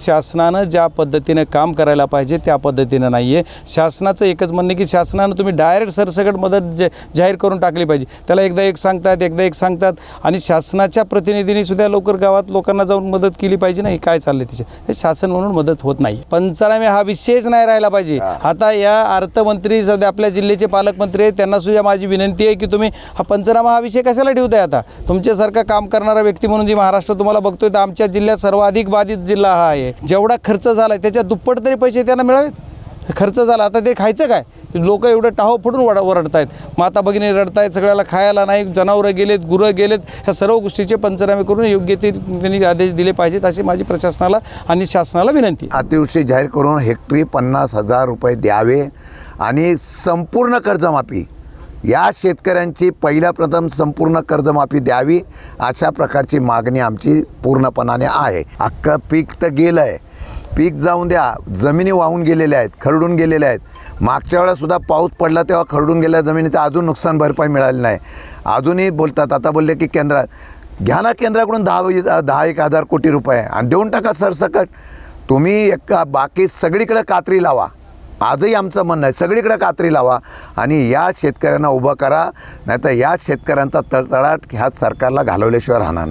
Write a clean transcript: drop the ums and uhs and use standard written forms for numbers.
शासनानं ज्या पद्धतीनं काम करायला पाहिजे त्या पद्धतीनं नाही आहे. शासनाचं एकच म्हणणं की शासनानं तुम्ही डायरेक्ट सरसकट मदत जाहीर करून टाकली पाहिजे. त्याला एकदा एक सांगतात एकदा एक सांगतात आणि शासनाच्या प्रतिनिधींनी सुद्धा लवकर गावात लोकांना जाऊन मदत केली पाहिजे. नाही काय चाललं त्याच्यात हे शासन म्हणून मदत होत नाही. पंचनामे हा विषयच नाही राहिला पाहिजे. आता या अर्थमंत्री सध्या आपल्या जिल्ह्याचे पालकमंत्री आहेत, त्यांना सुद्धा माझी विनंती आहे की तुम्ही हा पंचनामा हा विषय कशाला ठेवताय. आता तुमच्यासारखा काम करणारा व्यक्ती म्हणून जी महाराष्ट्र तुम्हाला बघतोय तर आमच्या जिल्ह्यात सर्वाधिक बाधित जिल्हा हा आहे. जेवढा खर्च झाला त्याच्या दुप्पट तरी पैसे त्यांना मिळावेत. खर्च झाला आता ते खायचं काय. लोक एवढं टाहो फोडून ओरडतायत, माता भगिनी रडतायत, सगळ्याला खायला नाही, जनावरं गेलेत, गुरं गेलेत. ह्या सर्व गोष्टीचे पंचनामे करून योग्य ते त्यांनी आदेश दिले पाहिजेत अशी माझी प्रशासनाला आणि शासनाला विनंती. अतिवृष्टी जाहीर करून हेक्टरी 50,000 रुपये द्यावे आणि संपूर्ण कर्जमाफी या शेतकऱ्यांची प्रथम संपूर्ण कर्जमाफी द्यावी अशा प्रकारची मागणी आमची पूर्णपणाने आहे. अख्खं पीक तर गेलं आहे, पीक जाऊन द्या, जमिनी वाहून गेलेल्या आहेत, खरडून गेलेल्या आहेत. मागच्या वेळेसुद्धा पाऊस पडला तेव्हा खरडून गेलेल्या जमिनीचं अजून नुकसान भरपाई मिळाली नाही. अजूनही बोलतात, आता बोलले की केंद्रात घ्या ना, केंद्राकडून 10-1 हजार कोटी रुपये आणि देऊन टाका सरसकट. तुम्ही बाकी सगळीकडे कात्री लावा. आजही आमचं म्हणणं आहे सगळीकडे कात्री लावा आणि या शेतकऱ्यांना उभं करा, नाहीतर या शेतकऱ्यांचा तळतळाट ह्या सरकारला घालवल्याशिवाय राहणार नाही.